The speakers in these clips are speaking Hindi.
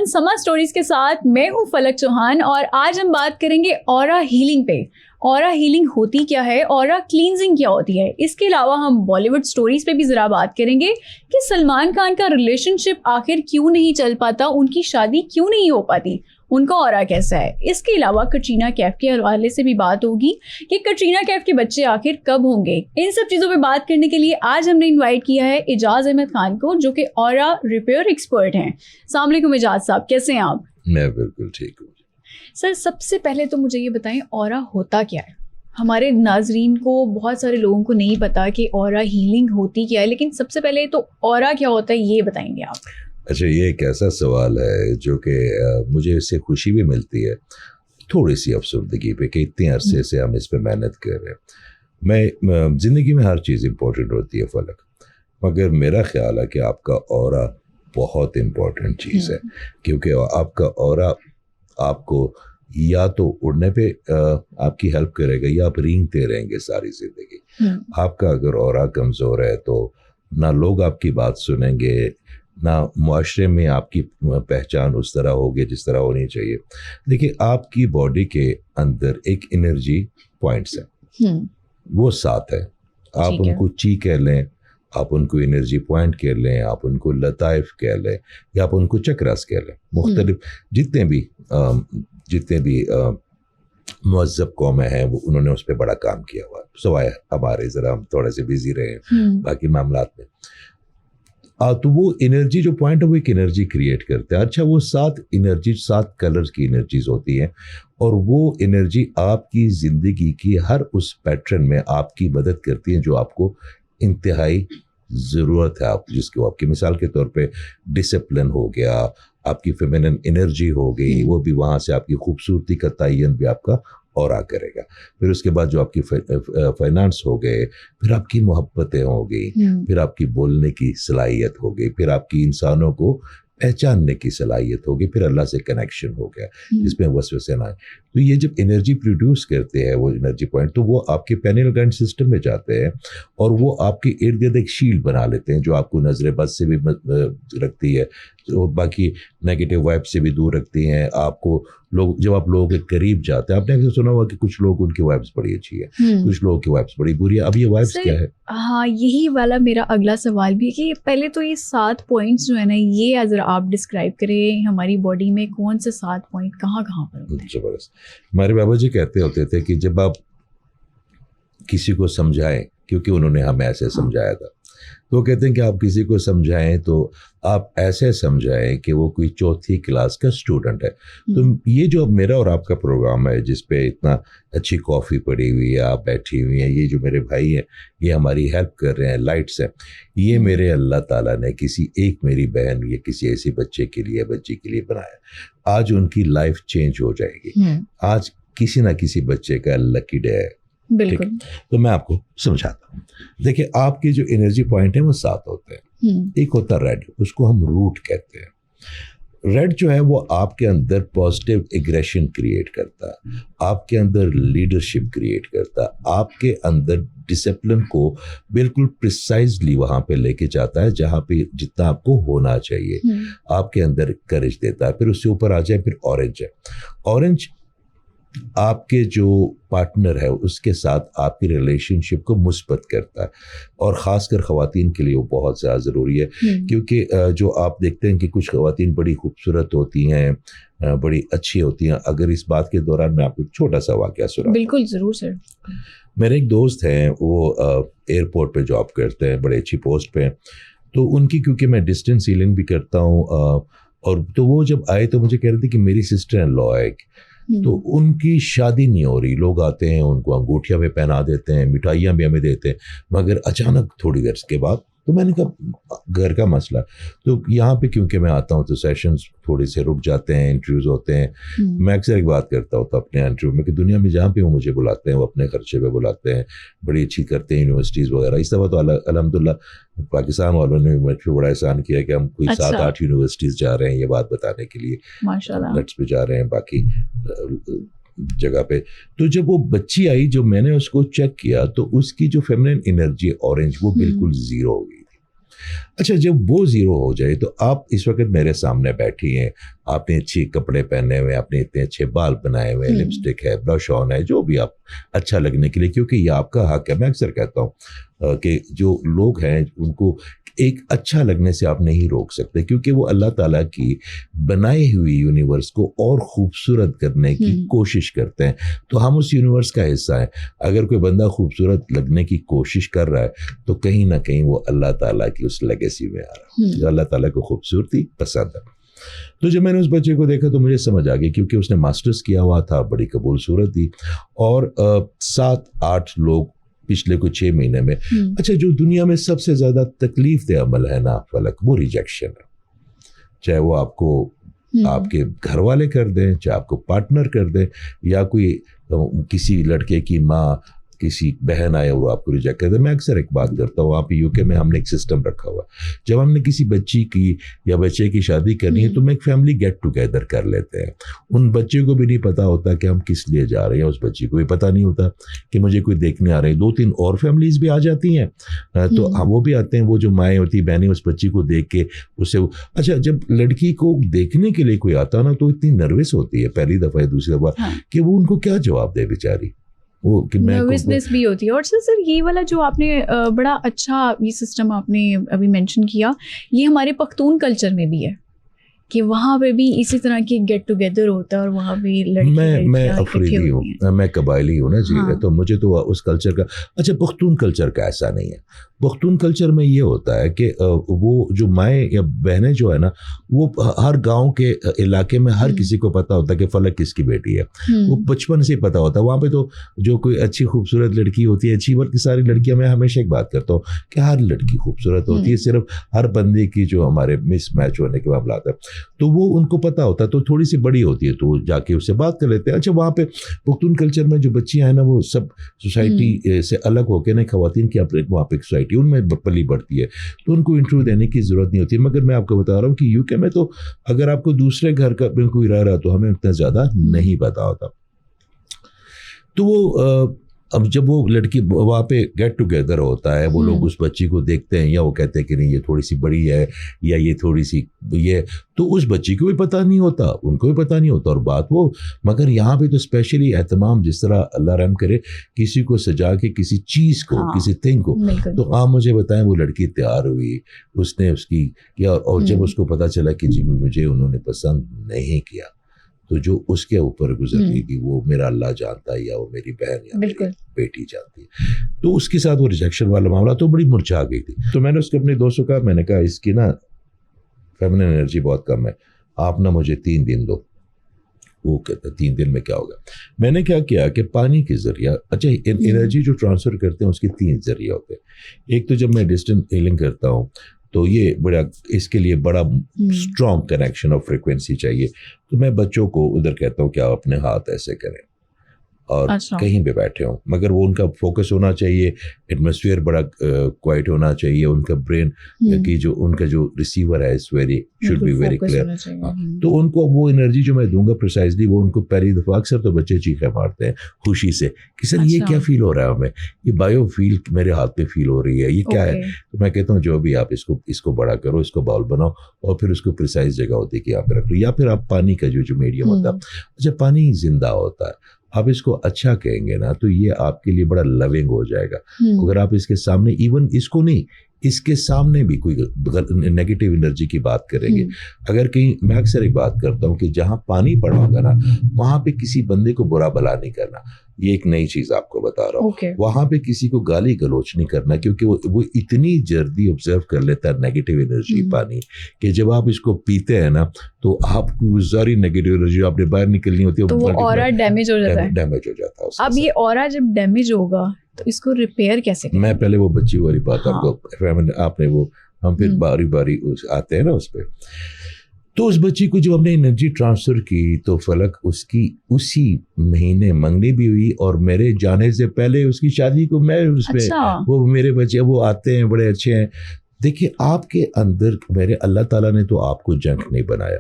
समा स्टोरीज के साथ मैं हूँ फलक चौहान और आज हम बात करेंगे ऑरा हीलिंग पे। ऑरा हीलिंग होती क्या है, ऑरा क्लींजिंग क्या होती है। इसके अलावा हम बॉलीवुड स्टोरीज पे भी जरा बात करेंगे कि सलमान खान का रिलेशनशिप आखिर क्यों नहीं चल पाता, उनकी शादी क्यों नहीं हो पाती, उनका ऑरा कैसा है। इसके अलावा कटरीना कैफ के हवाले से भी बात होगी कि कटरीना कैफ के बच्चे आखिर कब होंगे। इन सब चीज़ों पे बात करने के लिए आज हमने इनवाइट किया है एजाज अहमद खान को, जो कि ऑरा रिपेयर एक्सपर्ट हैं। अस्सलाम वालेकुम एजाज साहब, कैसे हैं आप? मैं बिल्कुल ठीक हूँ सर, सबसे पहले तो मुझे ये बताएं ऑरा होता क्या है। हमारे नाजरीन को, बहुत सारे लोगों को नहीं पता कि ऑरा हीलिंग होती क्या है, लेकिन सबसे पहले तो ऑरा क्या होता है ये बताएंगे आप। अच्छा, ये एक ऐसा सवाल है जो कि मुझे इससे खुशी भी मिलती है, थोड़ी सी अफसरदगी पे, कि इतने अरसे से हम इस पे मेहनत कर रहे हैं। मैं ज़िंदगी में हर चीज़ इम्पोर्टेंट होती है फलक, मगर मेरा ख्याल है कि आपका ऑरा बहुत इम्पोर्टेंट चीज़ है, क्योंकि आपका ऑरा आपको या तो उड़ने पे आपकी हेल्प करेगा या आप रेंगते रहेंगे सारी ज़िंदगी। आपका अगर ऑरा कमज़ोर है तो ना लोग आपकी बात सुनेंगे, ना मुआशरे में आपकी पहचान उस तरह होगी जिस तरह होनी चाहिए। देखिए, आपकी बॉडी के अंदर एक एनर्जी पॉइंट्स हैं, वो 7 है। आप उनको ची कह लें, आप उनको एनर्जी पॉइंट कह लें, आप उनको लताइफ कह लें, या आप उनको चक्रास कह लें। मुख्तलिफ जितने भी मुअज़्ज़ब कौमें हैं वो उन्होंने उस पर बड़ा काम किया हुआ है, सवाए हमारे ज़रा हम थोड़े से बिजी रहे हैं बाकी मामलात में। तो वो एनर्जी जो पॉइंट है वो एक एनर्जी क्रिएट करते हैं। अच्छा, वो 7 कलर्स की एनर्जीज होती हैं और वो एनर्जी आपकी ज़िंदगी की हर उस पैटर्न में आपकी मदद करती हैं जो आपको इंतहाई ज़रूरत है। आप जिसको आपकी मिसाल के तौर पे डिसिप्लिन हो गया, आपकी फेमिनिन एनर्जी हो गई, वो भी वहाँ से आपकी खूबसूरती का तयन भी आपका ऑरा करेगा। फिर उसके बाद जो आपकी फाइनेंस हो गए, फिर आपकी मोहब्बतें हो गई, फिर आपकी बोलने की सलाहियत हो गई, फिर आपकी इंसानों को पहचानने की सलाहियत होगी, फिर अल्लाह से कनेक्शन हो गया जिसमें वसवसे ना आए। तो ये जब एनर्जी प्रोड्यूस करते हैं वो एनर्जी पॉइंट, तो वो आपके पेनियल ग्लैंड सिस्टम में जाते हैं और वो आपके इर्द गिर्द एक शील्ड बना लेते हैं जो आपको नजर बद से भी रखती है, तो बाकी नेगेटिव वाइब से भी दूर रखती हैं आपको। लोग जब आप लोगों के करीब जाते हैं, आपने अक्सर सुना होगा कि कुछ लोग उनकी वाइब्स बड़ी अच्छी है, कुछ लोगों की वाइब्स बड़ी बुरी है। अब ये वाइब्स क्या है? हाँ, यही वाला मेरा अगला सवाल भी है कि पहले तो ये 7 पॉइंट्स जो है ना, ये अगर आप डिस्क्राइब करें हमारी बॉडी में कौन से 7 पॉइंट कहाँ पर होते हैं। जबरदस्त। हमारे बाबा जी कहते होते थे कि जब आप किसी को समझाएं, क्योंकि उन्होंने हमें ऐसे समझाया था, तो कहते हैं कि आप किसी को समझाएं तो आप ऐसे समझाएं कि वो कोई 4th क्लास का स्टूडेंट है। तो ये जो अब मेरा और आपका प्रोग्राम है जिस पे इतना अच्छी कॉफ़ी पड़ी हुई है, आप बैठी हुई हैं, ये जो मेरे भाई हैं ये हमारी हेल्प कर रहे हैं, लाइट्स हैं, ये मेरे अल्लाह ताला ने किसी एक मेरी बहन या किसी ऐसी बच्चे के लिए बनाया। आज उनकी लाइफ चेंज हो जाएगी। आज किसी ना किसी बच्चे का लकी डे है। बिल्कुल। तो मैं आपको समझाता हूँ। देखिए, आपके जो एनर्जी पॉइंट है वो 7 होते हैं। एक होता है रेड, उसको हम रूट कहते हैं। रेड जो है वो आपके अंदर पॉजिटिव एग्रेशन क्रिएट करता है, आपके अंदर लीडरशिप क्रिएट करता है, आपके अंदर डिसिप्लिन को बिल्कुल प्रिसाइजली वहाँ पे लेके जाता है जहाँ पे जितना आपको होना चाहिए, आपके अंदर करेज देता है। फिर उससे ऊपर आ जाए, फिर ऑरेंज है। ऑरेंज आपके जो पार्टनर है उसके साथ आपकी रिलेशनशिप को मुस्बत करता है और ख़ासकर ख़वातीन के लिए वो बहुत ज़्यादा ज़रूरी है, क्योंकि जो आप देखते हैं कि कुछ ख़वातीन बड़ी खूबसूरत होती हैं, बड़ी अच्छी होती हैं। अगर इस बात के दौरान मैं आपको एक छोटा सा वाक़या सुनाऊं। बिल्कुल, ज़रूर सर। मेरे एक दोस्त हैं, वो एयरपोर्ट पे जॉब करते हैं, बड़ी अच्छी पोस्ट पे हैं। तो उनकी, क्योंकि मैं डिस्टेंस सीलिंग भी करता हूँ, और तो वो जब आए तो मुझे कह रहे थे कि मेरी सिस्टर इन लॉ है, तो उनकी शादी नहीं हो रही। लोग आते हैं, उनको अंगूठियां भी पहना देते हैं, मिठाइयाँ भी हमें देते हैं, मगर अचानक थोड़ी देर के बाद, तो मैंने कहा घर का मसला। तो यहाँ पे क्योंकि मैं आता हूँ तो सेशंस थोड़े से रुक जाते हैं, इंटरव्यूज होते हैं। मैं अक्सर एक बात करता हूँ तो अपने इंटरव्यू में कि दुनिया में जहाँ पे वो मुझे बुलाते हैं वो अपने खर्चे पे बुलाते हैं, बड़ी अच्छी करते हैं यूनिवर्सिटीज़ वगैरह। इस दफ़ा तो अल्हम्दुलिल्लाह पाकिस्तान वालों ने मुझ पर बड़ा एहसान किया कि हम कोई 7-8 यूनिवर्सिटीज़ जा रहे हैं ये बात बताने के लिए, नेट्स पे जा रहे हैं बाकी जगह पे। तो जब वो बच्ची आई, जो मैंने उसको चेक किया, तो उसकी जो फेमिनिन एनर्जी ऑरेंज वो बिल्कुल 0 हो गई थी। अच्छा, जब वो जीरो हो जाए तो आप इस वक्त मेरे सामने बैठी हैं, आपने अच्छे कपड़े पहने हुए, आपने इतने अच्छे बाल बनाए हुए, लिपस्टिक है, ब्लश ऑन है, जो भी आप अच्छा लगने के लिए, क्योंकि ये आपका हक है। मैं अक्सर कहता हूँ कि जो लोग हैं उनको एक अच्छा लगने से आप नहीं रोक सकते, क्योंकि वो अल्लाह ताला की बनाई हुई यूनिवर्स को और खूबसूरत करने की कोशिश करते हैं, तो हम उस यूनिवर्स का हिस्सा हैं। अगर कोई बंदा खूबसूरत लगने की कोशिश कर रहा है तो कहीं ना कहीं वो अल्लाह ताला की उस लेगेसी में आ रहा है। अल्लाह ताला को खूबसूरती पसंद है। तो जब मैंने उस बच्चे को देखा तो मुझे समझ आ गई, क्योंकि उसने मास्टर्स किया हुआ था, बड़ी कबूल सूरत थी, और 7-8 लोग पिछले कुछ 6 महीने में। अच्छा, जो दुनिया में सबसे ज्यादा तकलीफ दे अमल है ना फलक, वो रिजेक्शन है। चाहे वो आपको आपके घर वाले कर दें, चाहे आपको पार्टनर कर दें, या कोई किसी लड़के की माँ, किसी बहन आए और आपको रिजेक्ट कर दे। मैं अक्सर एक बात करता हूँ, वहाँ पे यूके में हमने एक सिस्टम रखा हुआ, जब हमने किसी बच्ची की या बच्चे की शादी करनी है तो मैं एक फैमिली गेट टुगेदर कर लेते हैं। उन बच्चे को भी नहीं पता होता कि हम किस लिए जा रहे हैं, उस बच्ची को भी पता नहीं होता कि मुझे कोई देखने आ रहे हैं। 2-3 और फैमिलीज भी आ जाती हैं, तो वो भी आते हैं, वो जो माएँ होती बहनें उस बच्ची को देख के उससे। अच्छा, जब लड़की को देखने के लिए कोई आता ना तो इतनी नर्वस होती है पहली दफ़ा या दूसरी दफ़ा कि वो उनको क्या जवाब दे बेचारी, वो कि नर्वसनेस भी होती है। और सर ये वाला जो आपने बड़ा अच्छा ये सिस्टम आपने अभी मेंशन किया, ये हमारे पख्तून कल्चर में भी है कि वहाँ पे भी इसी तरह की गेट टुगेदर होता है और वहाँ भी लड़की मैं अफरीदी हूँ, मैं कबायली हूँ ना जी। हाँ। तो मुझे तो उस कल्चर का, अच्छा पख्तून कल्चर का ऐसा नहीं है। पख्तून कल्चर में ये होता है कि वो जो माएँ या बहनें जो है ना, वो हर गांव के इलाके में हर किसी को पता होता है कि फलक किसकी बेटी है, वो बचपन से पता होता है। वहाँ पे तो जो कोई अच्छी खूबसूरत लड़की होती है, अच्छी बल्कि सारी लड़कियां, मैं हमेशा एक बात करता हूँ कि हर लड़की खूबसूरत होती है, सिर्फ हर बंदे की जो हमारे मिस मैच होने के मामला है तो वो उनको पता होता है। तो थोड़ी सी बड़ी होती है तो जाके उससे बात कर लेते हैं। अच्छा, वहाँ पे पख्तून कल्चर में जो बच्चियां हैं ना, वो सब सोसाइटी से अलग होकर ना, खवातीन की वहाँ पे सोसाइटी उनमें पली बढ़ती है, तो उनको इंटरव्यू देने की जरूरत नहीं होती। मगर मैं आपको बता रहा हूँ कि यूके में तो अगर आपको दूसरे घर का बिल्कुल रह रहा तो हमें उतना ज्यादा नहीं पता होता। तो वो अब जब वो लड़की वहाँ पे गेट टुगेदर होता है, वो लोग उस बच्ची को देखते हैं, या वो कहते हैं कि नहीं ये थोड़ी सी बड़ी है या ये थोड़ी सी ये, तो उस बच्ची को भी पता नहीं होता, उनको भी पता नहीं होता। और बात वो, मगर यहाँ पे तो स्पेशली एहतमाम, जिस तरह अल्लाह रहम करे, किसी को सजा के किसी चीज़ को, किसी थिंग को, तो आप मुझे बताएं वो लड़की तैयार हुई, उसने उसकी किया, और जब उसको पता चला कि जी मुझे उन्होंने पसंद नहीं किया, तो जो उसके ऊपर गुजरती कि वो मेरा अल्लाह जानता है या वो मेरी बहन या मेरी बेटी जानती है, तो उसके साथ वो रिजेक्शन वाला मामला तो बड़ी मुरझा गई थी। तो मैंने उसके अपने दोस्तों का, मैंने कहा इसकी ना फेमिनिन एनर्जी बहुत कम है, आप ना मुझे 3 दिन दो। वो कहता 3 दिन में क्या होगा। मैंने क्या किया कि पानी के जरिया, अच्छा एनर्जी जो ट्रांसफर करते हैं उसके 3 जरिए होते हैं। एक तो जब मैं डिस्टेंस हीलिंग करता हूँ तो ये बड़ा, इसके लिए बड़ा स्ट्रॉन्ग कनेक्शन ऑफ फ्रिक्वेंसी चाहिए, तो मैं बच्चों को उधर कहता हूँ कि आप अपने हाथ ऐसे करें और कहीं पे बैठे हों, मगर वो उनका फोकस होना चाहिए, एटमॉस्फेयर बड़ा क्वाइट होना चाहिए, उनका ब्रेन की जो उनका जो रिसीवर है शुड बी वेरी क्लियर। तो उनको वो एनर्जी जो मैं दूंगा प्रिसाइजली, वो उनको पहली दफ़ा, अक्सर तो बच्चे चीखें मारते हैं खुशी से कि सर ये क्या फील हो रहा है हमें, ये बायो फील मेरे हाथ पे फील हो रही है, ये क्या है। तो मैं कहता हूँ जो भी आप इसको बड़ा करो, इसको बाउल बनाओ और फिर उसको प्रिसाइज जगह होती है कि यहाँ पे रख लो, या फिर आप पानी का जो मीडियम होता है, अच्छा पानी जिंदा होता है, आप इसको अच्छा कहेंगे ना तो ये आपके लिए बड़ा लविंग हो जाएगा। अगर आप इसके सामने, इवन इसको नहीं, इसके सामने भी कोई नेगेटिव एनर्जी की बात करेंगे, अगर कहीं, मैं अक्सर एक बात करता हूँ कि जहाँ पानी पड़ा होगा ना, वहाँ पे किसी बंदे को बुरा भला नहीं करना। ये एक नई चीज आपको बता रहा हूँ। वहां पे किसी को गाली गलोच नहीं करना, क्योंकि वो इतनी जल्दी ऑब्जर्व कर लेता है नेगेटिव एनर्जी पानी, कि जब आप इसको पीते हैं ना तो आपकी सारी नेगेटिव एनर्जी आपने बाहर निकलनी होती है, तो वो ऑरा डैमेज हो जाता है। अब ये ऑरा जब डैमेज होगा तो इसको रिपेयर कैसे करें? मैं पहले वो बच्ची वाली बात आपको, आपने वो, हम फिर बारी बारी आते हैं ना उस पर। तो उस बच्ची को जब हमने एनर्जी ट्रांसफर की तो फलक उसकी उसी महीने मंगनी भी हुई, और मेरे जाने से पहले उसकी शादी को मैं उसमें, वो मेरे बच्चे वो आते हैं, बड़े अच्छे हैं। देखिए आपके अंदर, मेरे अल्लाह ताला ने तो आपको जंक नहीं बनाया,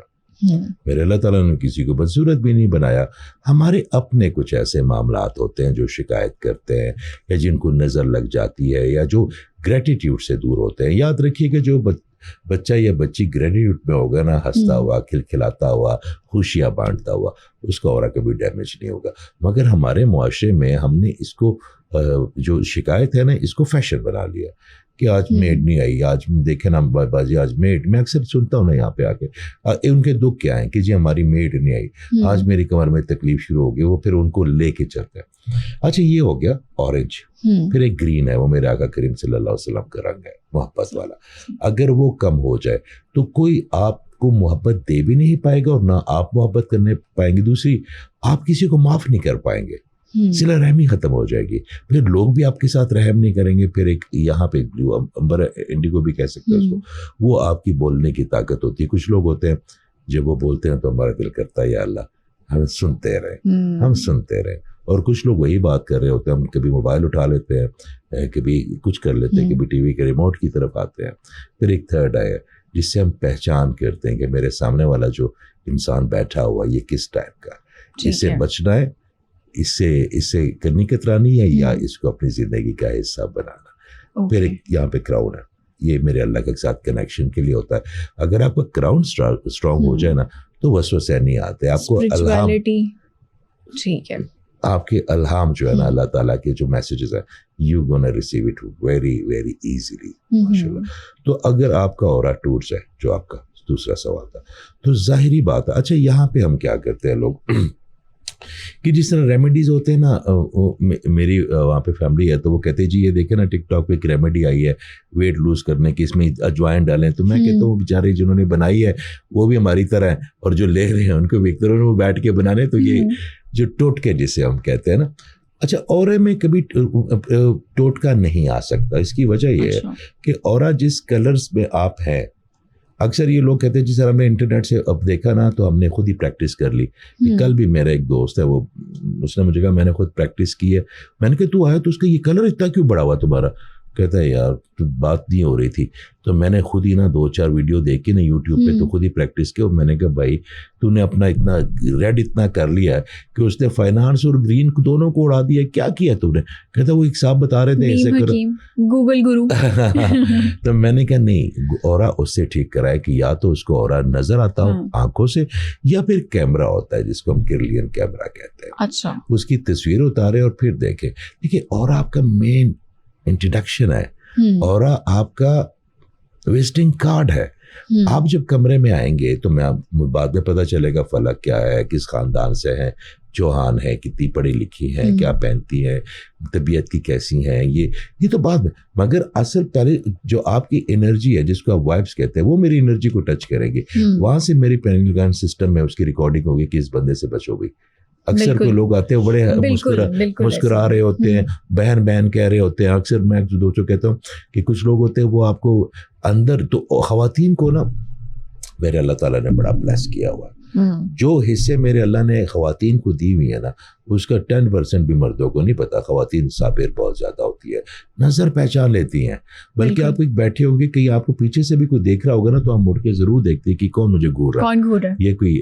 मेरे अल्लाह ताला ने किसी को बदसूरत भी नहीं बनाया। हमारे अपने कुछ ऐसे मामलात होते हैं जो शिकायत करते हैं, या जिनको नज़र लग जाती है, या जो ग्रेटिट्यूड से दूर होते हैं। याद रखिए कि जो बच्चा या बच्ची ग्रेटिट्यूड में होगा ना, हंसता हुआ, खिलखिलाता हुआ, खुशियाँ बांटता हुआ, उसका ऑरा कभी डैमेज नहीं होगा। मगर हमारे मुआशरे में हमने इसको जो शिकायत है ना, इसको फैशन बना लिया कि आज मेड नहीं आई, आज देखे ना बाजी, आज मेड, मैं अक्सर सुनता हूँ ना यहाँ पे आके, उनके दुख क्या है कि जी हमारी मेड नहीं आई, आज मेरी कमर में तकलीफ शुरू हो गई, वो फिर उनको लेके चलते हैं। अच्छा, ये हो गया ऑरेंज। फिर एक ग्रीन है, वो मेरे आका करीम सल्लल्लाहु अलैहि वसल्लम का रंग है, मोहब्बत वाला। अगर वो कम हो जाए तो कोई आपको मोहब्बत दे भी नहीं पाएगा और ना आप मोहब्बत करने पाएंगे। दूसरी, आप किसी को माफ नहीं कर पाएंगे, सिला रहमी खत्म हो जाएगी, फिर लोग भी आपके साथ रहम नहीं करेंगे। फिर एक यहाँ पे ब्लू अंबर इंडिगो भी कह सकते हैं उसको, वो आपकी बोलने की ताकत होती है। कुछ लोग होते हैं जब वो बोलते हैं तो हमारा दिल करता है या अल्लाह हम सुनते रहे, हम सुनते रहे। और कुछ लोग वही बात कर रहे होते हैं, हम कभी मोबाइल उठा लेते हैं, कभी कुछ कर लेते हैं, कभी टीवी के रिमोट की तरफ आते हैं। फिर एक थर्ड आई है जिससे हम पहचान करते हैं कि मेरे सामने वाला जो इंसान बैठा हुआ ये किस टाइप का, इससे बचना है, इससे करनी कतरानी है, या इसको अपनी जिंदगी का हिस्सा बनाना। फिर एक यहाँ पे क्राउन है, ये मेरे अल्लाह के साथ कनेक्शन के लिए होता है। अगर आपका क्राउन स्ट्रांग हो जाए ना तो वसवसे नहीं आते आपको। अल्हाम, ठीक है, आपके अल्हाम जो है ना, अल्लाह ताला के जो मैसेजेस है, you gonna receive it very very easily, माशाल्लाह। तो अगर आपका ऑरा टूट जाए, जो आपका दूसरा सवाल था, तो जाहिरी बात है। अच्छा, यहाँ पे हम क्या करते हैं लोग कि जिस तरह रेमेडीज होते हैं ना, मेरी वहाँ पे फैमिली है तो वो कहते हैं जी ये देखे ना टिकटॉक पे एक रेमेडी आई है वेट लूज करने की, इसमें अजवाइन डालें। तो मैं कहता हूँ बेचारे जिन्होंने बनाई है वो भी हमारी तरह है, और जो ले रहे हैं उनको भी एक तरह वो बैठ के बनाने। तो ये जो टोटके जिसे हम कहते हैं ना, अच्छा, ऑरा में कभी टोटका नहीं आ सकता। इसकी वजह ये है कि ऑरा जिस कलर्स में आप हैं, अक्सर ये लोग कहते हैं जिस तरह हमने इंटरनेट से अब देखा ना तो हमने खुद ही प्रैक्टिस कर ली। कल भी मेरा एक दोस्त है, वो उसने मुझे कहा मैंने खुद प्रैक्टिस की है। मैंने कहा तू आया तो उसका ये कलर इतना क्यों बड़ा हुआ तुम्हारा? कहता है यार तो बात नहीं हो रही थी, तो मैंने खुद ही ना 2-4 वीडियो देख के ना यूट्यूब पे तो खुद ही प्रैक्टिस की। और मैंने कहा भाई तूने अपना इतना रेड इतना कर लिया है कि उसने फाइनेंस और ग्रीन दोनों को उड़ा दिया, क्या किया तूने? कहता वो एक साहब बता रहे थे ऐसे करो, गूगल गुरु। तो मैंने कहा नहीं, ऑरा उससे ठीक करा है कि या तो उसको ऑरा नजर आता हो आंखों से, या फिर कैमरा होता है जिसको हम किरलियन कैमरा कहते हैं। अच्छा, उसकी तस्वीर उतारे और फिर देखे। देखिए ऑरा आपका मेन इंट्रोडक्शन है, ऑरा आपका विजिटिंग कार्ड है। आप जब कमरे में आएंगे तो मैं बाद में पता चलेगा फलक क्या है, किस खानदान से है, चौहान है, कितनी पढ़ी लिखी है, क्या पहनती है, तबीयत की कैसी है, ये तो बाद में। मगर असल पहले जो आपकी एनर्जी है जिसको आप वाइब्स कहते हैं, वो मेरी एनर्जी को टच करेंगे। वहां से मेरी पेनिल सिस्टम में उसकी रिकॉर्डिंग होगी कि इस बंदे से बचोगी। अक्सर कोई लोग आते हैं बड़े मुस्कुरा रहे होते हैं, बहन बहन कह रहे होते हैं। अक्सर मैं दोस्तों कहता हूँ कि कुछ लोग होते हैं वो आपको अंदर, तो ख़वातीन को ना मेरे अल्लाह ताला ने बड़ा ब्लेस किया हुआ। जो हिस्से मेरे अल्लाह ने ख़वातीन को दी हुई है ना, उसका 10% भी मर्दों को नहीं पता। ख़वातीन साबिर बहुत ज़्यादा होती है, नज़र पहचान लेती हैं। बल्कि आप एक बैठे होंगे, कहीं आपको पीछे से भी कोई देख रहा होगा ना तो आप मुड़ के ज़रूर देखते हैं कि कौन मुझे घूर रहा है, ये कोई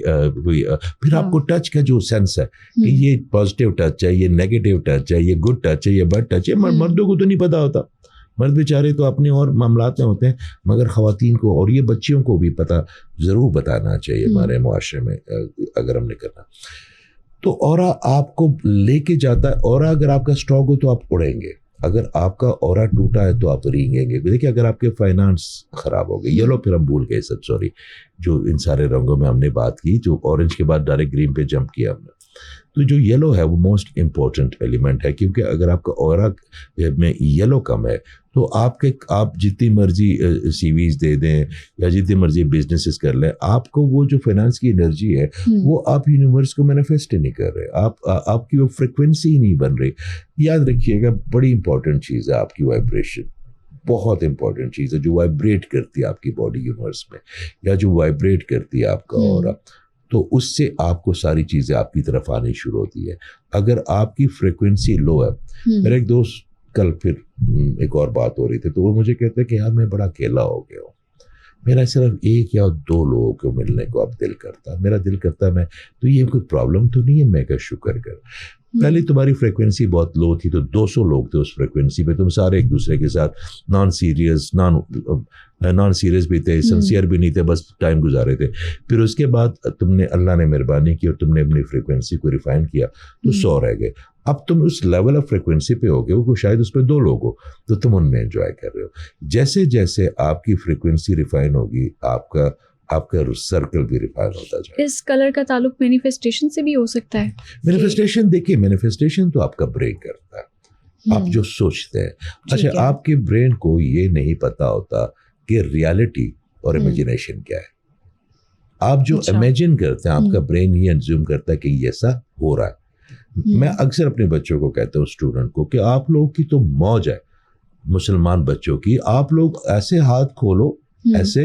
फिर आपको टच का जो सेंस है कि ये पॉजिटिव टच है, ये नेगेटिव टच है, ये गुड टच है, ये बैड टच है। मर्दों को तो नहीं पता होता, मर्द बेचारे तो अपने और मामलात में होते हैं। मगर ख़वातीन को और ये बच्चियों को भी पता ज़रूर बताना चाहिए हमारे मुआशरे में अगर हमने करना। तो ऑरा आपको लेके जाता है। ऑरा अगर आपका स्ट्रॉन्ग हो तो आप उड़ेंगे, अगर आपका ऑरा टूटा है तो आप रेंगेंगे। देखिए अगर आपके फाइनेंस ख़राब हो गए, येलो फिर हम भूल गए सब, सॉरी, जो इन सारे रंगों में हमने बात की, जो ऑरेंज के बाद डायरेक्ट ग्रीन पे जंप किया हमने। तो जो येलो है वो मोस्ट इम्पोर्टेंट एलिमेंट है, क्योंकि अगर आपका ऑरा में येलो कम है तो आप जितनी मर्जी सीवीज दे दें या जितनी मर्जी बिजनेसेस कर लें, आपको वो जो फाइनेंस की एनर्जी है वो आप यूनिवर्स को मैनिफेस्ट नहीं कर रहे, आपकी वो फ्रिक्वेंसी ही नहीं बन रही। याद रखिएगा बड़ी इंपॉर्टेंट चीज़ है आपकी वाइब्रेशन, बहुत इंपॉर्टेंट चीज़ है जो वाइब्रेट करती है आपकी बॉडी यूनिवर्स में, या जो वाइब्रेट करती है आपका ऑरा, तो उससे आपको सारी चीज़ें आपकी तरफ आनी शुरू होती है। अगर आपकी फ्रिक्वेंसी लो है, मेरा एक दोस्त कल फिर एक और बात हो रही थी तो वो मुझे कहते हैं कि यार मैं बड़ा अकेला हो गया हूँ, मेरा सिर्फ 1 या 2 लोगों को मिलने को अब दिल करता है, मेरा दिल करता है मैं, तो ये कोई प्रॉब्लम तो नहीं है? मैं क्या शुक्र कर। पहले तुम्हारी फ्रीक्वेंसी बहुत लो थी, तो 200 लोग थे उस फ्रीक्वेंसी पे, तुम सारे एक दूसरे के साथ नॉन सीरियस भी थे, सिंसियर भी नहीं थे, बस टाइम गुजारे थे। फिर उसके बाद तुमने, अल्लाह ने मेहरबानी की और तुमने अपनी फ्रीक्वेंसी को रिफाइन किया, तो 100 रह गए। अब तुम उस लेवल ऑफ फ्रीक्वेंसी पे हो गए हो, शायद उस पर 2 लोग हो, तो तुम उनमें एंजॉय कर रहे हो। जैसे जैसे आपकी फ्रीक्वेंसी रिफाइन होगी, आपका सर्कल भी रिफाइन होता जाए। इस कलर का ताल्लुक मैनिफेस्टेशन से भी हो सकता है? मैनिफेस्टेशन, देखिए मैनिफेस्टेशन तो आपका ब्रेन करता है, आप जो सोचते हैं। अच्छा, आपके ब्रेन को ये नहीं पता होता कि रियलिटी और इमेजिनेशन क्या है। आप जो इमेजिन करते हैं, आपका ब्रेन ये एज्यूम करता है कि ये ऐसा हो रहा है। मैं अक्सर अपने बच्चों को कहता हूँ, स्टूडेंट को, कि आप लोगों की तो मौज है, मुसलमान बच्चों की, आप लोग ऐसे हाथ खोलो ऐसे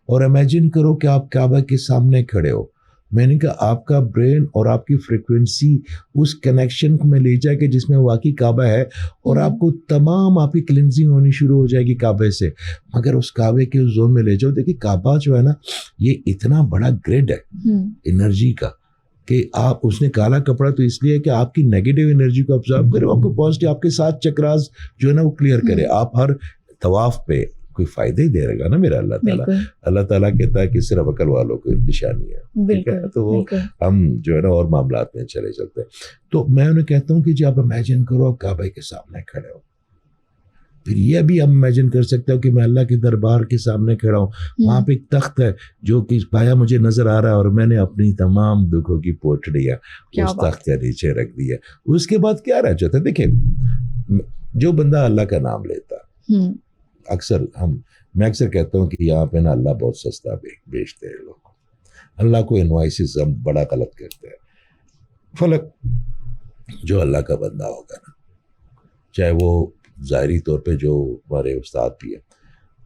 और इमेजिन करो कि आप काबा के सामने खड़े हो। मैंने कहा आपका ब्रेन और आपकी फ्रीक्वेंसी उस कनेक्शन में ले जाएगा जिसमें वाकई काबा है, और आपको तमाम आपकी क्लिनजिंग होनी शुरू हो जाएगी काबे से। मगर उस काबे के उस जोन में ले जाओ, देखिए काबा जो है ना, ये इतना बड़ा ग्रिड है एनर्जी का, कि आप, उसने काला कपड़ा तो इसलिए है कि आपकी नेगेटिव एनर्जी को ऑब्जर्व करे, आपको पॉजिटिव, आपके 7 चक्रास जो है ना वो क्लियर करे। आप हर तवाफ पे कोई फायदा ही दे रहेगा ना मेरा अल्लाह ताला कहता है कि सिर्फ अकल वालों की निशानी है, ठीक है। तो वो हम जो है ना और मामलात में चले जाते हैं। तो मैं उन्हें कहता हूँ कि जी आप इमेजिन करो आप काबा के सामने खड़े हो। फिर ये भी हम इमेजिन कर सकते हो कि मैं अल्लाह के दरबार के सामने खड़ा हूँ, वहाँ पे एक तख्त है जो कि पाया मुझे नजर आ रहा है, और मैंने अपनी तमाम दुखों की पोटलियाँ उस तख्त के नीचे रख दी है। उसके बाद क्या रह जाता है? देखिए, जो बंदा अल्लाह का नाम लेता, मैं अक्सर कहता हूँ कि यहाँ पे ना अल्लाह बहुत सस्ता बेचते हैं लोग, अल्लाह को इनवाइसिस हम बड़ा गलत करते हैं। फलक जो अल्लाह का बंदा होगा ना, चाहे वो ज़ाहिरी तौर पे जो हमारे उस्ताद भी है,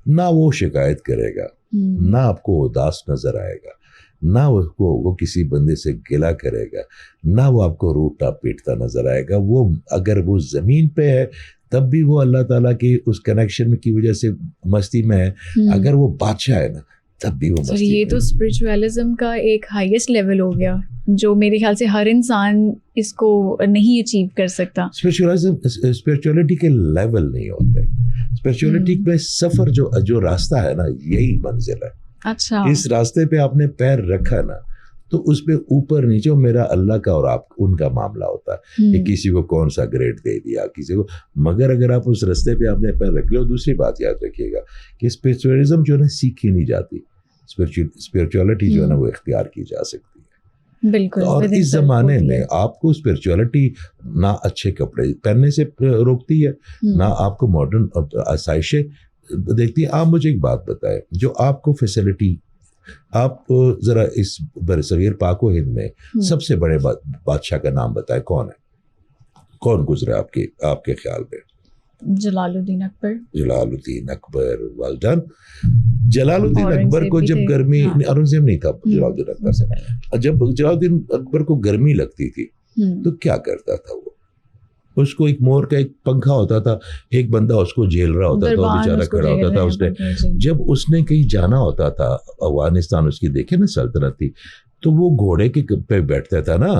ना वो शिकायत करेगा, ना आपको उदास नजर आएगा, ना वो किसी बंदे से गिला करेगा, ना वो आपको रूठा पीटता नजर आएगा। वो अगर वो ज़मीन पे है तब भी वो अल्लाह ताला की उस कनेक्शन की वजह से मस्ती में है, अगर वो बादशाह है ना तब भी वो मस्ती ये तो स्पिरिचुअलिज्म का एक हाईएस्ट लेवल हो गया, जो मेरे ख्याल से हर इंसान इसको नहीं अचीव कर सकता। स्पिरिचुअलिटी के लेवल नहीं होते, स्पिरिचुअलिटी में सफर जो रास्ता है ना, यही मंजिल है। अच्छा, इस रास्ते पे आपने पैर रखा ना, तो उस पे ऊपर नीचे मेरा अल्लाह का और आप उनका मामला होता है कि किसी को कौन सा ग्रेड दे दिया किसी को। मगर अगर आप उस रास्ते पे आपने पैर रख लो, दूसरी बात याद रखिएगा कि स्पिरिचुअलिज्म जो है ना सीखी नहीं जाती, स्पिरिचुअलिटी जो है ना वो इख्तियार की जा सकती है। बिल्कुल। और इस जमाने में आपको स्पिरिचुअलिटी ना अच्छे कपड़े पहनने से रोकती है, ना आपको मॉडर्न आसाइशें देखती है। आप मुझे एक बात बताएं, जो आपको फैसिलिटी, आप जरा इस बरसगीर पाको हिंद में सबसे बड़े बादशाह का नाम बताएं, कौन है? कौन गुजरा आपके ख्याल में? जलालुद्दीन अकबर। Jalaluddin Akbar, well done. जलालुद्दीन अकबर को जब गर्मी, औरंगजेब नहीं था, जलालुद्दीन अकबर से, जब जलालुद्दीन अकबर को गर्मी लगती थी तो क्या करता था वो? उसको एक मोर का एक पंखा होता था, एक बंदा उसको झेल रहा होता था, बेचारा खड़ा होता था। उसने जब उसने कहीं जाना होता था, अफगानिस्तान उसकी देखे ना सल्तनत थी, तो वो घोड़े के पे बैठता था ना,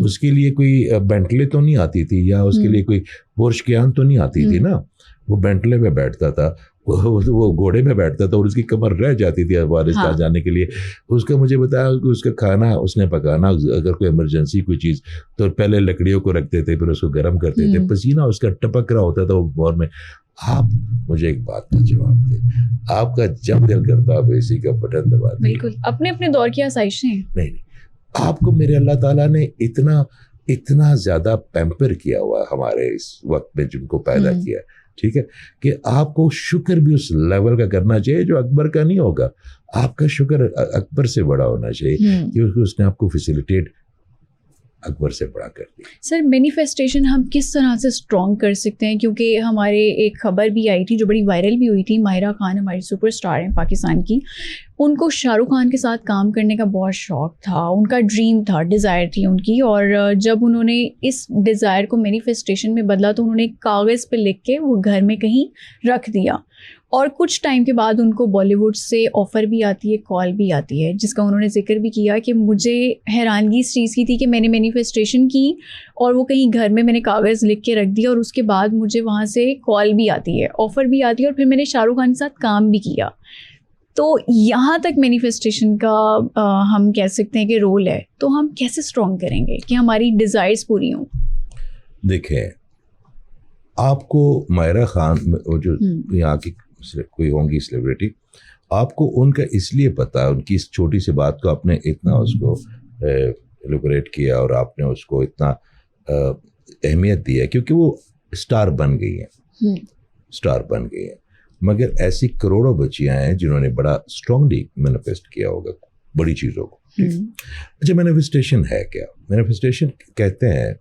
उसके लिए कोई बेंटले तो नहीं आती थी, या उसके लिए कोई पोर्शकियान तो नहीं आती थी ना, वो बेंटले में बैठता था, वो घोड़े में बैठता था और उसकी कमर रह जाती थी अफगानिस्तान जाने के लिए। उसका मुझे बताया कि उसका खाना उसने पकाना, अगर कोई इमरजेंसी कोई चीज़, तो पहले लकड़ियों को रखते थे, फिर उसको गर्म करते थे, पसीना उसका टपक रहा होता था वो भोर में। आप मुझे एक बात का जवाब दें, आपका जब दिल करता आप एसी का बटन दबा दें। बिल्कुल, अपने अपने दौर की आसाइशें हैं। नहीं, आपको मेरे अल्लाह ताला ने इतना ज़्यादा पैम्पर किया हुआ हमारे इस वक्त में जिनको पैदा किया, ठीक है, कि आपको शुक्र भी उस लेवल का करना चाहिए जो अकबर का नहीं होगा। आपका शुक्र अकबर से बड़ा होना चाहिए क्योंकि उसने आपको फैसिलिटेट अकबर से बड़ा कर दिया। सर, मैनिफेस्टेशन हम किस तरह से स्ट्रॉन्ग कर सकते हैं? क्योंकि हमारे एक खबर भी आई थी जो बड़ी वायरल भी हुई थी, माहिरा खान हमारी सुपरस्टार हैं पाकिस्तान की, उनको शाहरुख खान के साथ काम करने का बहुत शौक था, उनका ड्रीम था, डिज़ायर थी उनकी, और जब उन्होंने इस डिज़ायर को मैनिफेस्टेशन में बदला तो उन्होंने कागज़ पे लिख के वो घर में कहीं रख दिया, और कुछ टाइम के बाद उनको बॉलीवुड से ऑफ़र भी आती है, कॉल भी आती है, जिसका उन्होंने जिक्र भी किया कि मुझे हैरानगी इस चीज़ की थी कि मैंने मैनिफेस्टेशन की और वो कहीं घर में मैंने कागज़ लिख के रख दिया और उसके बाद मुझे वहाँ से कॉल भी आती है, ऑफ़र भी आती है और फिर मैंने शाहरुख खान के साथ काम भी किया। तो यहाँ तक मैनिफेस्टेशन का हम कह सकते हैं कि रोल है। तो हम कैसे स्ट्रॉन्ग करेंगे कि हमारी डिज़ायर्स पूरी हों? देखें, आपको मायरा खान वो जो यहाँ की कोई होंगी सेलिब्रिटी, आपको उनका इसलिए पता है, उनकी इस छोटी सी बात को आपने इतना उसको एलुबरेट किया और आपने उसको इतना अहमियत दी है क्योंकि वो स्टार बन गई हैं, स्टार बन गई हैं। मगर ऐसी करोड़ों बच्चियां हैं जिन्होंने बड़ा स्ट्रांगली मैनिफेस्ट किया होगा बड़ी चीज़ों को। अच्छा, मैनिफेस्टेशन है क्या? मैनिफेस्टेशन कहते हैं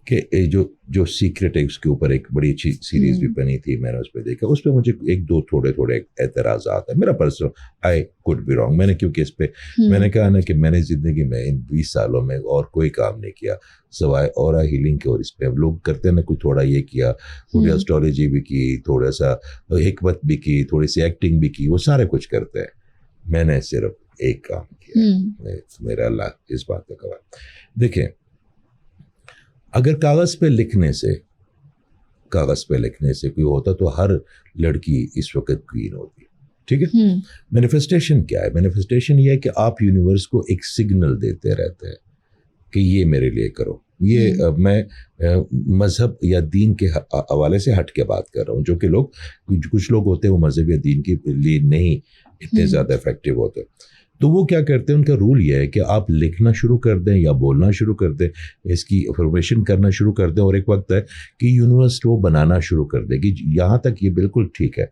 कि जो सीक्रेट है, उसके ऊपर एक बड़ी अच्छी सीरीज भी बनी थी, मैंने उस पर देखा, उस पर मुझे एक दो थोड़े एतराज़ात है। मेरा personal, I could be wrong, मैंने क्योंकि इस पे मैंने कहा ना कि मैंने ज़िंदगी में इन 20 सालों में और कोई काम नहीं किया सवाए ऑरा हीलिंग के। और इस पर लोग करते हैं ना, कोई थोड़ा ये किया, थोड़ी एस्ट्रोलॉजी भी की, थोड़ा सा हिकमत भी की, थोड़ी सी एक्टिंग भी की, वो सारे कुछ करते हैं। मैंने सिर्फ एक काम किया, मेरा अल्लाह इस बात का गवाह। देखें, अगर कागज़ पे लिखने से कोई होता तो हर लड़की इस वक्त क्वीन होती, ठीक है? मैनिफेस्टेशन क्या है? मैनिफेस्टेशन ये है कि आप यूनिवर्स को एक सिग्नल देते रहते हैं कि ये मेरे लिए करो। ये मैं मज़हब या दीन के हवाले से हट के बात कर रहा हूँ, जो कि कुछ लोग होते हैं वो मज़हब या दीन के लिए नहीं इतने ज़्यादा इफेक्टिव होते। तो वो क्या करते हैं, उनका रूल ये है कि आप लिखना शुरू कर दें या बोलना शुरू कर दें, इसकी इंफॉर्मेशन करना शुरू कर दें, और एक वक्त है कि यूनिवर्स वो बनाना शुरू कर देगी। यहाँ तक ये बिल्कुल ठीक है,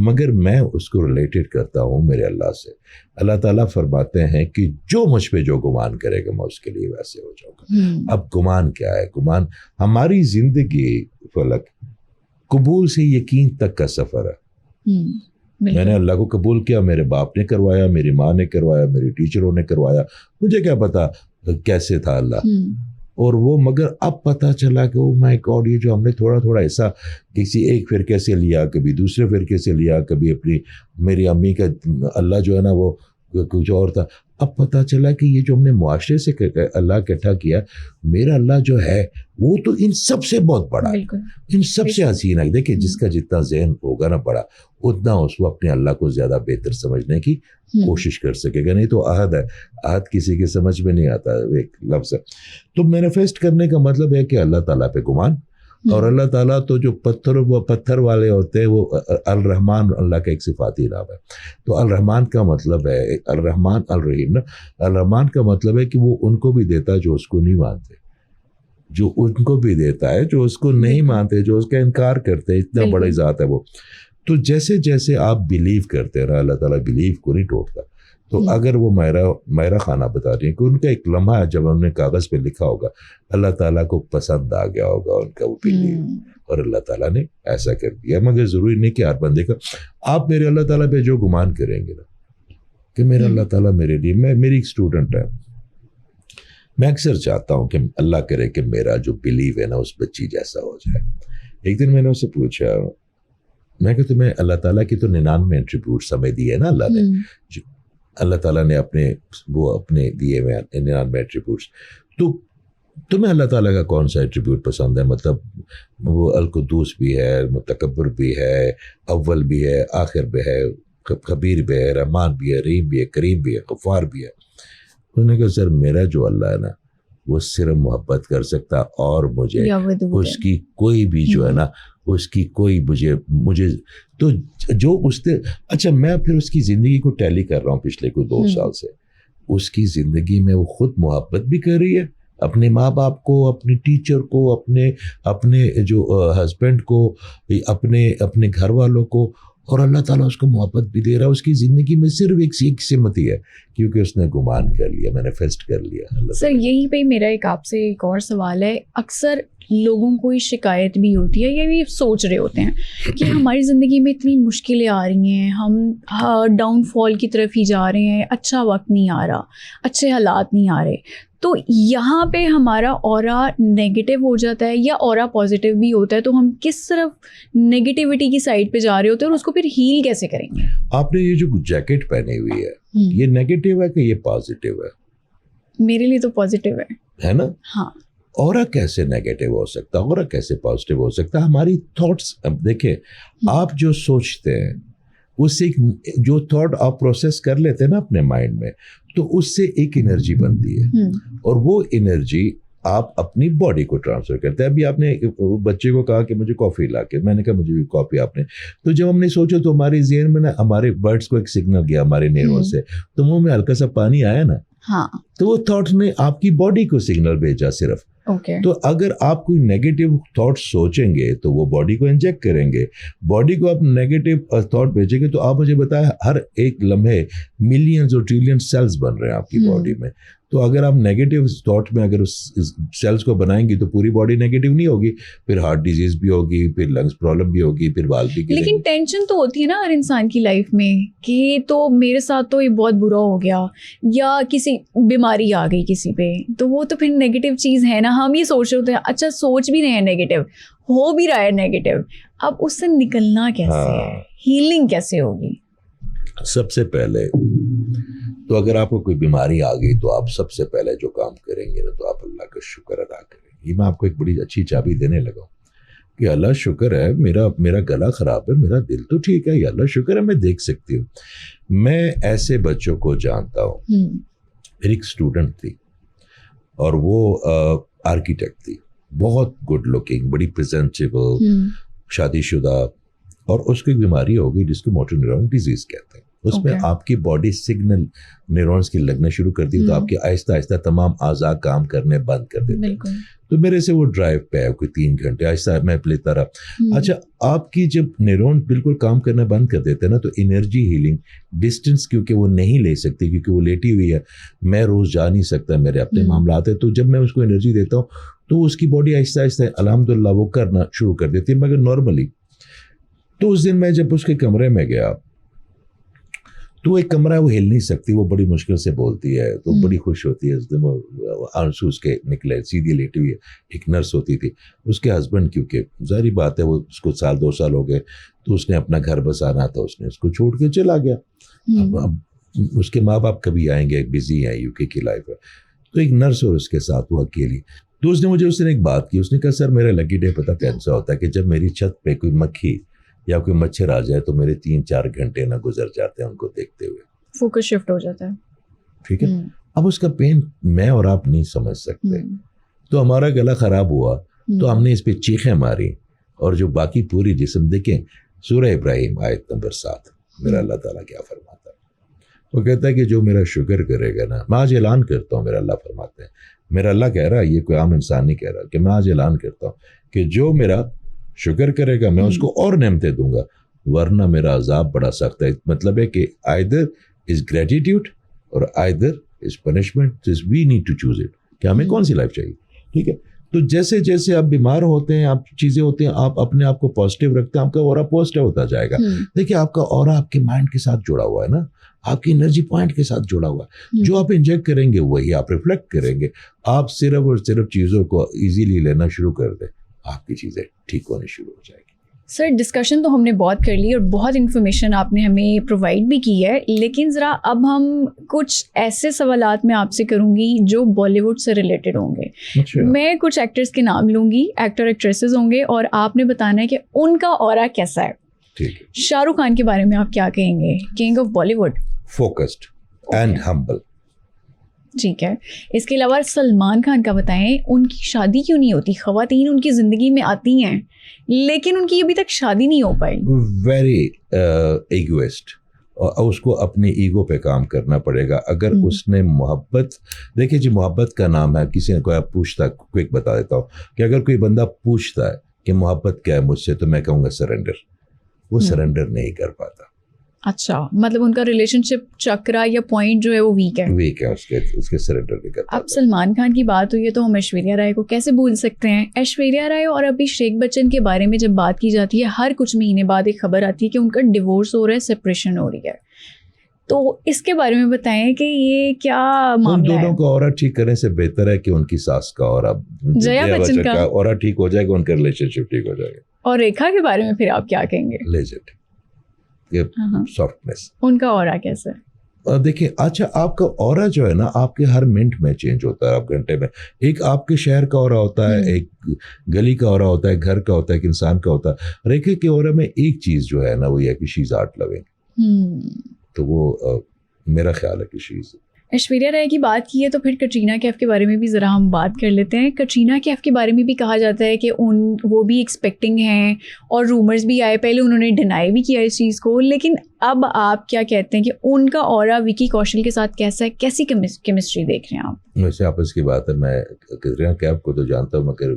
मगर मैं उसको रिलेटेड करता हूँ मेरे अल्लाह से। अल्लाह ताला फरमाते हैं कि जो मुझ पे जो गुमान करेगा मैं उसके लिए वैसे हो जाऊँगा। अब गुमान क्या है? गुमान हमारी ज़िंदगी फलक कबूल से यकीन तक का सफ़र है। मैंने अल्लाह को कबूल किया, मेरे बाप ने करवाया, मेरी माँ ने करवाया, मेरी टीचरों ने करवाया, मुझे क्या पता कैसे था अल्लाह। और वो मगर अब पता चला कि ओ माय गॉड, ये जो हमने थोड़ा थोड़ा ऐसा किसी एक फिरके से लिया, कभी दूसरे फिरके से लिया, कभी अपनी मेरी अम्मी का अल्लाह जो है ना वो कुछ और था। अब पता चला कि ये जो हमने मुआशरे से अल्लाह इकट्ठा किया, मेरा अल्लाह जो है वो तो इन सब से बहुत बड़ा है, इन सबसे हसीन है। देखिए, जिसका जितना ज़हन होगा ना बड़ा, उतना उसको अपने अल्लाह को ज़्यादा बेहतर समझने की कोशिश कर सकेगा। नहीं तो आहद है, आहद किसी के समझ में नहीं आता, एक लफ्ज़ है। तो मैनिफेस्ट करने का मतलब है कि अल्लाह ताला पे गुमान। और अल्लाह ताला तो जो पत्थर वाले होते हैं वो अल रहमान अल्लाह का एक सिफाती नाम है। तो अल रहमान का मतलब है, अल रहमान अल रहीम ना, अल रहमान का मतलब है कि वो उनको भी देता है जो उसको नहीं मानते, जो उनको भी देता है जो उसको नहीं मानते, जो उसका इनकार करते हैं। इतना बड़ी ज़ात है वो। तो जैसे जैसे आप बिलीव करते हैं, अल्लाह ताला बिलीव को नहीं तोड़ता। तो अगर वो मायरा खाना बता रही है कि उनका एक लम्हा जब उन्होंने कागज़ पे लिखा होगा, अल्लाह ताला को पसंद आ गया होगा उनका वो बिलीव, और अल्लाह ताला ने ऐसा कर दिया। मगर ज़रूरी नहीं कि हर बंदे का आप मेरे अल्लाह ताला पे जो गुमान करेंगे ना कि मेरा अल्लाह ताला मेरे लिए, मेरी एक स्टूडेंट है, मैं अक्सर चाहता हूँ कि अल्लाह करे कि मेरा जो बिलीव है ना उस बच्ची जैसा हो जाए। एक दिन मैंने उससे पूछा, मैं कि तुम्हें अल्लाह ताला की तो 99 एट्रीब्यूट समझ दिए ना अल्लाह ने, अल्लाह ताला ने अपने दिए हुए 99 एट्रीब्यूट्स, तो तुम्हें अल्लाह ताला का कौन सा एट्रीब्यूट पसंद है? मतलब वो अलकुदूस भी है, मुतकब्बिर भी है, अव्वल भी है, आखिर भी है, खबीर भी है, रहमान भी है, रहीम भी है, करीम भी है, गफ्फार भी है। उसने कहा सर, मेरा जो अल्लाह है ना वो सिर्फ मोहब्बत कर सकता, और मुझे उसकी कोई भी जो है ना उसकी कोई मुझे तो जो उसने, अच्छा मैं फिर उसकी ज़िंदगी को टैली कर रहा हूँ पिछले कोई 2 साल से। उसकी ज़िंदगी में वो खुद मोहब्बत भी कर रही है अपने माँ बाप को, अपने टीचर को, अपने जो हस्बैंड को, अपने घर वालों को, और अल्लाह ताला उसको मोहब्बत भी दे रहा है। उसकी ज़िंदगी में सिर्फ एक सिमती है क्योंकि उसने गुमान कर लिया, मैनिफेस्ट कर लिया। सर यहीं पे मेरा आपसे एक और सवाल है। अक्सर लोगों को ये शिकायत भी होती है, ये भी सोच रहे होते हैं कि हमारी ज़िंदगी में इतनी मुश्किलें आ रही हैं, हम डाउनफॉल की तरफ ही जा रहे हैं, अच्छा वक्त नहीं आ रहा, अच्छे हालात नहीं आ रहे, तो यहाँ पे हमारा ऑरा नेगेटिव हो जाता है या ऑरा पॉजिटिव भी होता है, तो हम किस तरफ नेगेटिविटी की साइड पे जा रहे होते हैं और उसको फिर हील कैसे करेंगे? आपने ये जो जैकेट पहनी हुई है, ये नेगेटिव है कि ये पॉजिटिव है? मेरे लिए तो पॉजिटिव है ना? हाँ। ऑरा कैसे नेगेटिव हो सकता है, ऑरा कैसे पॉजिटिव हो सकता है? हमारी थॉट्स, अब देखिए, आप जो सोचते हैं उससे जो थॉट आप प्रोसेस कर लेते हैं ना अपने माइंड में, तो उससे एक एनर्जी बनती है और वो एनर्जी आप अपनी बॉडी को ट्रांसफर करते हैं। अभी आपने बच्चे को कहा कि मुझे कॉफ़ी ला के, मैंने कहा मुझे भी कॉफ़ी, आपने तो जब हमने सोचा तो हमारे ज़हन में ना, हमारे बर्ड्स को एक सिग्नल गया हमारे नेरों से, तो मुंह में हल्का सा पानी आया ना, हाँ, तो वो थॉट ने आपकी बॉडी को सिग्नल भेजा सिर्फ। तो अगर आप कोई नेगेटिव थॉट सोचेंगे तो वो बॉडी को इंजेक्ट करेंगे, बॉडी को आप नेगेटिव थॉट भेजेंगे तो आप मुझे बताएं, हर एक लम्हे मिलियंस और ट्रिलियन सेल्स बन रहे हैं आपकी बॉडी में। तो अगर आप नेगेटिव थॉट में अगर उस सेल्स को बनाएंगी तो पूरी बॉडी नेगेटिव नहीं होगी, फिर हार्ट डिजीज भी होगी, फिर लंग्स प्रॉब्लम भी होगी, फिर बाल भी गिरेंगे। लेकिन टेंशन तो होती है ना हर इंसान की लाइफ में कि तो मेरे साथ तो ये बहुत बुरा हो गया या किसी बीमारी आ गई किसी पे, तो वो तो फिर नेगेटिव चीज़ है ना। हम ये सोच रहे होते हैं, अच्छा सोच भी रहे हैं नेगेटिव, हो भी रहा है नेगेटिव, अब उससे निकलना कैसे है, हीलिंग कैसे होगी? सबसे पहले तो अगर आपको कोई बीमारी आ गई तो आप सबसे पहले जो काम करेंगे ना, तो आप अल्लाह का शुक्र अदा करेंगे। ये मैं आपको एक बड़ी अच्छी चाबी देने लगा कि अल्लाह शुक्र है, मेरा गला खराब है, मेरा दिल तो ठीक है, अल्लाह शुक्र है मैं देख सकती हूँ। मैं ऐसे बच्चों को जानता हूँ। मेरी एक स्टूडेंट थी और वो आर्किटेक्ट थी, बहुत गुड लुकिंग, बड़ी प्रेजेंटेबल, शादीशुदा, और उसको एक बीमारी हो गई जिसको मोटर न्यूरॉन डिजीज कहते हैं। उसमें आपकी बॉडी सिग्नल न्यूरॉन्स की लगना शुरू कर दी, तो आपके आहिस्ता आहिस्ता तमाम आज़ा काम करने बंद कर देते हैं। तो मेरे से वो ड्राइव पे है कोई 3 घंटे, आहिस्ता मैं लेता रहा। अच्छा, आपकी जब न्यूरॉन बिल्कुल काम करना बंद कर देते हैं ना, तो एनर्जी हीलिंग डिस्टेंस, क्योंकि वो नहीं ले सकती, क्योंकि वो लेटी हुई है, मैं रोज़ जा नहीं सकता, मेरे अपने मामलात है, तो जब मैं उसको एनर्जी देता हूँ तो उसकी बॉडी आहिस्ता आहिस्ता अल्हम्दुलिल्लाह वो करना शुरू कर देती है, मगर नॉर्मली। तो उस दिन मैं जब उसके कमरे में गया, तो एक कमरा वो हिल नहीं सकती, वो बड़ी मुश्किल से बोलती है, तो बड़ी खुश होती है। उस दिन वो आंसू उसके निकले, सीधी लेटी हुई है। एक नर्स होती थी, उसके हस्बैंड, क्योंकि जाहिर बात है वो उसको 2 साल हो गए, तो उसने अपना घर बसाना था, उसने उसको छोड़ के चला गया। अब उसके माँ बाप कभी आएंगे, बिजी है, यूके की लाइफ है, तो एक नर्स और उसके साथ वो अकेली। तो उसने मुझे उस दिन एक बात की, उसने कहा सर मेरा लकी डे पता कैसा होता है कि जब मेरी छत पे कोई मक्खी या कोई मच्छर आ जाए तो मेरे 3-4 घंटे ना गुजर जाते हैं उनको देखते हुए, फोकस शिफ्ट हो जाता है। ठीक है। अब उसका पेन मैं और आप नहीं समझ सकते, तो हमारा गला खराब हुआ, तो हमने इस पे चीखें मारी, और जो बाकी पूरी जिस्म, देखें सूरह इब्राहिम आयत नंबर 7, मेरा अल्लाह ताला क्या फरमाता है, वो कहता है कि जो मेरा शुक्र करेगा ना, मैं आज ऐलान करता हूँ, मेरा अल्लाह फरमाते हैं, मेरा अल्लाह कह रहा है, ये कोई आम इंसान नहीं कह रहा, कि मैं आज ऐलान करता हूँ कि जो मेरा शुक्र करेगा मैं उसको और नेमतें दूंगा, वरना मेरा अजाब बड़ा सख्त है। मतलब है कि आइदर इज ग्रेटिट्यूड और either is punishment, we need to choose it, कि हमें कौन सी लाइफ चाहिए। ठीक है। तो जैसे जैसे आप बीमार होते हैं, आप चीज़ें होती हैं, आप अपने आप को पॉजिटिव रखते हैं, आपका ऑरा पॉजिटिव होता जाएगा। देखिए आपका ऑरा आपके माइंड के साथ जुड़ा हुआ है ना, आपकी एनर्जी पॉइंट के साथ जुड़ा हुआ है। जो आप इंजेक्ट करेंगे वही आप रिफ्लेक्ट करेंगे। आप सिर्फ और सिर्फ चीज़ों को ईजीली लेना शुरू कर दें, आपकी चीज़ें ठीक होनी शुरू हो जाएगी। सर डिस्कशन तो हमने बहुत कर ली और बहुत इन्फॉर्मेशन आपने हमें प्रोवाइड भी की है, लेकिन ज़रा अब हम कुछ ऐसे सवालात मैं आपसे करूँगी जो बॉलीवुड से रिलेटेड होंगे। अच्छा। मैं कुछ एक्टर्स के नाम लूँगी, एक्टर एक्ट्रेसेस होंगे, और आपने बताना है कि उनका ऑरा कैसा है। ठीक है। शाहरुख खान के बारे में आप क्या कहेंगे, king of Bollywood? Focused and humble. ठीक है। इसके अलावा सलमान खान का बताएं, उनकी शादी क्यों नहीं होती? ख़वातीन उनकी ज़िंदगी में आती हैं लेकिन उनकी अभी तक शादी नहीं हो पाई। वेरी ईगोइस्ट, और उसको अपनी ईगो पे काम करना पड़ेगा। अगर उसने मोहब्बत, देखिए जी मोहब्बत का नाम है, किसी ने कोई पूछता, क्विक बता देता हूँ कि अगर कोई बंदा पूछता है कि मोहब्बत क्या है मुझसे, तो मैं कहूँगा सरेंडर। वो सरेंडर नहीं कर पाता। अच्छा, मतलब उनका रिलेशनशिप चक्रा या पॉइंट जो है वो वीक है, उसके सरेंडर नहीं कर पाता। अब सलमान खान की बात हुई है तो हम ऐश्वर्या राय को कैसे भूल सकते हैं। ऐश्वर्या राय और अभिषेक बच्चन के बारे में जब बात की जाती है, हर कुछ महीने बाद एक खबर आती है कि उनका डिवोर्स हो रहा है, सेपरेशन हो रही है। तो इसके बारे में बताएं कि ये क्या उन मामला है। दोनों का ऑरा ठीक करने से बेहतर है कि उनकी सास का ऑरा, जया बच्चन का ऑरा ठीक हो जाएगा, उनका रिलेशनशिप ठीक हो जाएगा। और रेखा के बारे में फिर आप क्या कहेंगे? लेजेंड, ये सॉफ्टनेस। उनका ऑरा कैसा है? देखिए, अच्छा, आपका ऑरा जो है ना, आपके हर मिनट में चेंज होता है, आप घंटे में। एक आपके शहर का ऑरा होता है, एक गली का ऑरा होता है, घर का होता है, एक इंसान का होता है। रेखा के ऑरा में एक चीज जो है ना, वो ये है कि शी इज आर्ट लविंग। तो वो मेरा ख्याल है कि शी इज। ऐश्वर्या राय की बात की है तो फिर कटरीना कैफ के बारे में भी ज़रा हम बात कर लेते हैं। कटरीना कैफ के बारे में भी कहा जाता है कि वो भी एक्सपेक्टिंग हैं और रूमर्स भी आए। पहले उन्होंने डिनाई भी किया इस चीज़ को, लेकिन अब आप क्या कहते हैं कि उनका ऑरा विकी कौशल के साथ कैसा है? कैसी केमिस्ट्री देख रहे हैं आप? वैसे आपस की बात है, मैं कटरीना कैफ को तो जानता हूँ, मगर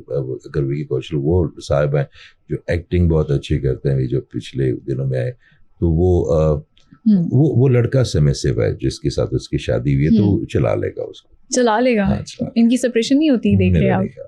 अगर विकी कौशल वो साहब हैं जो एक्टिंग बहुत अच्छी करते हैं, जो पिछले दिनों में आए, तो वो लड़का सबमिसिव है जिसके साथ उसकी शादी हुई है, तो वो चला लेगा उसको, चला लेगा। हाँ, इनकी सेपरेशन नहीं होती, देख रहे हैं आप।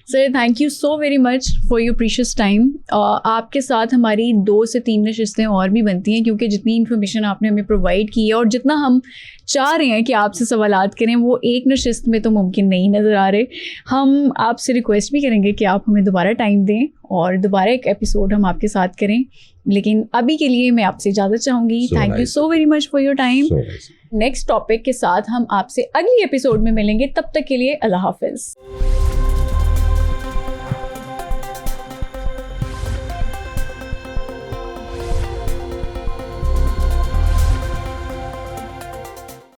Sir, thank you so very much for your precious time. आपके साथ हमारी 2 से 3 नशिस्तें और भी बनती हैं, क्योंकि जितनी इन्फॉर्मेशन आपने हमें प्रोवाइड की है और जितना हम चाह रहे हैं कि आपसे सवालात करें, वो एक नशिस्त में तो मुमकिन नहीं नज़र आ रहे। हम आपसे रिक्वेस्ट भी करेंगे कि आप हमें दोबारा टाइम दें और दोबारा एक एपिसोड हम आपके साथ करें, लेकिन अभी के लिए मैं आपसे इजाज़त चाहूँगी। Thank you so very much for your time. Next topic के साथ हम आपसे अगली एपिसोड में मिलेंगे, तब तक के लिए अल्लाह हाफिज़।